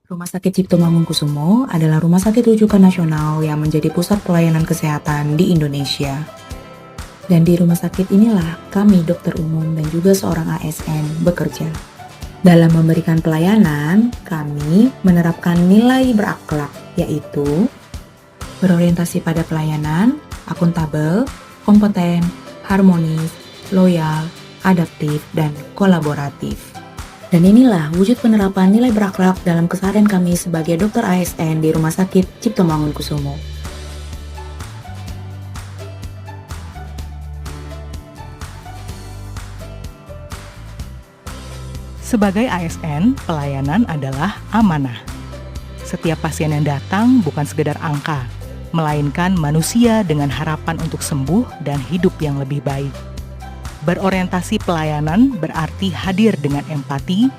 Rumah Sakit Cipto Mangunkusumo adalah rumah sakit rujukan nasional yang menjadi pusat pelayanan kesehatan di Indonesia. Dan di rumah sakit inilah kami dokter umum dan juga seorang ASN bekerja. Dalam memberikan pelayanan, kami menerapkan nilai berakhlak, yaitu berorientasi pada pelayanan, akuntabel, kompeten, harmonis, loyal, adaptif, dan kolaboratif. Dan inilah wujud penerapan nilai berakhlak dalam keseharian kami sebagai dokter ASN di Rumah Sakit Cipto Mangunkusumo. Sebagai ASN, pelayanan adalah amanah. Setiap pasien yang datang bukan sekedar angka, melainkan manusia dengan harapan untuk sembuh dan hidup yang lebih baik. Berorientasi pelayanan berarti hadir dengan empati,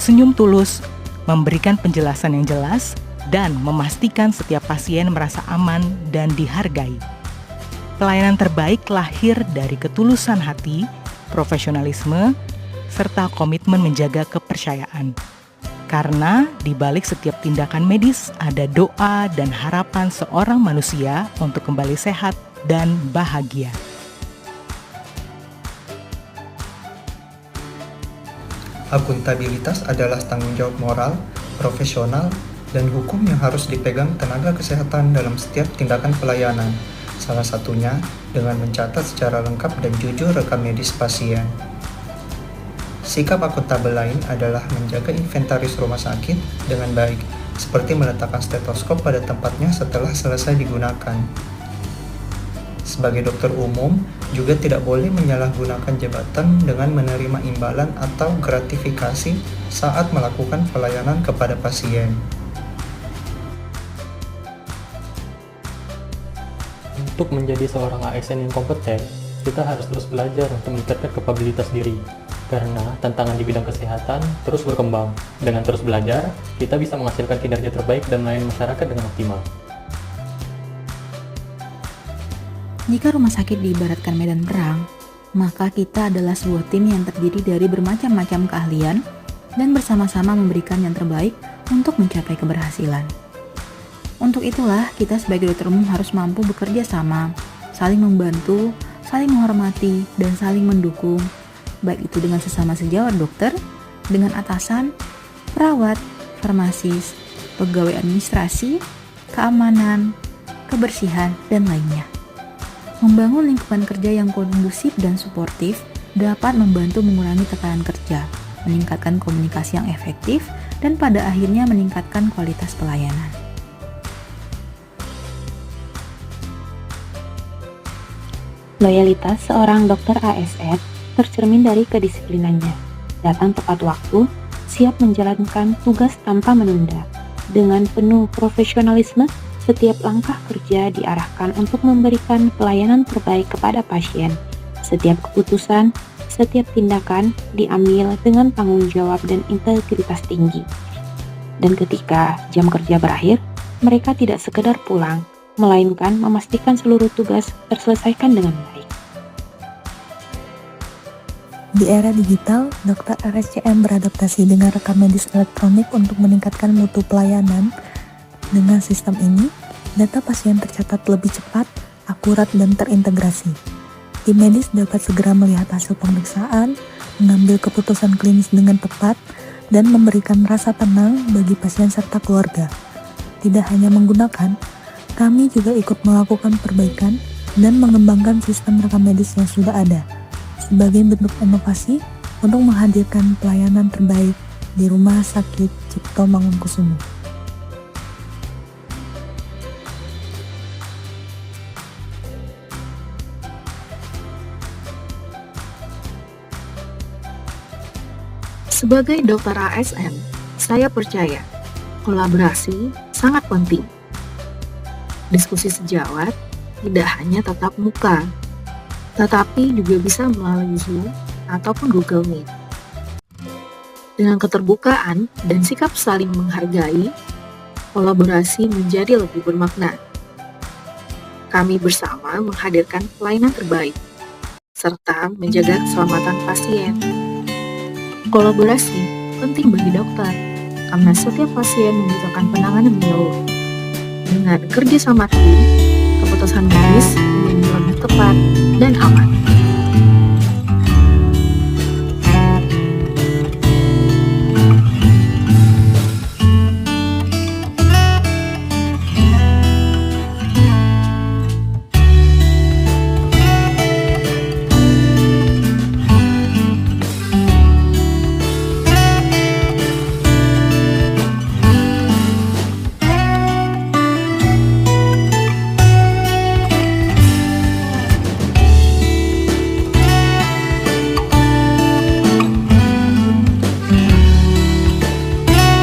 senyum tulus, memberikan penjelasan yang jelas, dan memastikan setiap pasien merasa aman dan dihargai. Pelayanan terbaik lahir dari ketulusan hati, profesionalisme, serta komitmen menjaga kepercayaan. Karena di balik setiap tindakan medis ada doa dan harapan seorang manusia untuk kembali sehat dan bahagia. Akuntabilitas adalah tanggung jawab moral, profesional, dan hukum yang harus dipegang tenaga kesehatan dalam setiap tindakan pelayanan, salah satunya dengan mencatat secara lengkap dan jujur rekam medis pasien. Sikap akuntabel lain adalah menjaga inventaris rumah sakit dengan baik, seperti meletakkan stetoskop pada tempatnya setelah selesai digunakan. Sebagai dokter umum, juga tidak boleh menyalahgunakan jabatan dengan menerima imbalan atau gratifikasi saat melakukan pelayanan kepada pasien. Untuk menjadi seorang ASN yang kompeten, kita harus terus belajar untuk meningkatkan kapabilitas diri. Karena tantangan di bidang kesehatan terus berkembang. Dengan terus belajar, kita bisa menghasilkan kinerja terbaik dan melayani masyarakat dengan optimal. Jika rumah sakit diibaratkan medan perang, maka kita adalah sebuah tim yang terdiri dari bermacam-macam keahlian dan bersama-sama memberikan yang terbaik untuk mencapai keberhasilan. Untuk itulah, kita sebagai dokter umum harus mampu bekerja sama, saling membantu, saling menghormati, dan saling mendukung, baik itu dengan sesama sejawat dokter, dengan atasan, perawat, farmasis, pegawai administrasi, keamanan, kebersihan, dan lainnya. Membangun lingkungan kerja yang kondusif dan suportif dapat membantu mengurangi tekanan kerja, meningkatkan komunikasi yang efektif, dan pada akhirnya meningkatkan kualitas pelayanan. Loyalitas seorang dokter ASN tercermin dari kedisiplinannya, datang tepat waktu, siap menjalankan tugas tanpa menunda. Dengan penuh profesionalisme, setiap langkah kerja diarahkan untuk memberikan pelayanan terbaik kepada pasien. Setiap keputusan, setiap tindakan diambil dengan tanggung jawab dan integritas tinggi. Dan ketika jam kerja berakhir, mereka tidak sekedar pulang, melainkan memastikan seluruh tugas terselesaikan dengan baik. Di era digital, dokter RSCM beradaptasi dengan rekam medis elektronik untuk meningkatkan mutu pelayanan. Dengan sistem ini, data pasien tercatat lebih cepat, akurat, dan terintegrasi. Tim medis dapat segera melihat hasil pemeriksaan, mengambil keputusan klinis dengan tepat, dan memberikan rasa tenang bagi pasien serta keluarga. Tidak hanya menggunakan, kami juga ikut melakukan perbaikan dan mengembangkan sistem rekam medis yang sudah ada, sebagai bentuk inovasi untuk menghadirkan pelayanan terbaik di Rumah Sakit Cipto Mangunkusumo. Sebagai dokter ASN, saya percaya kolaborasi sangat penting. Diskusi sejawat tidak hanya tatap muka, tetapi juga bisa melalui Zoom ataupun Google Meet. Dengan keterbukaan dan sikap saling menghargai, kolaborasi menjadi lebih bermakna. Kami bersama menghadirkan pelayanan terbaik, serta menjaga keselamatan pasien. Kolaborasi penting bagi dokter, karena setiap pasien membutuhkan penanganan menyeluruh. Dengan kerjasama tim, keputusan medis menjadi lebih tepat dan aman.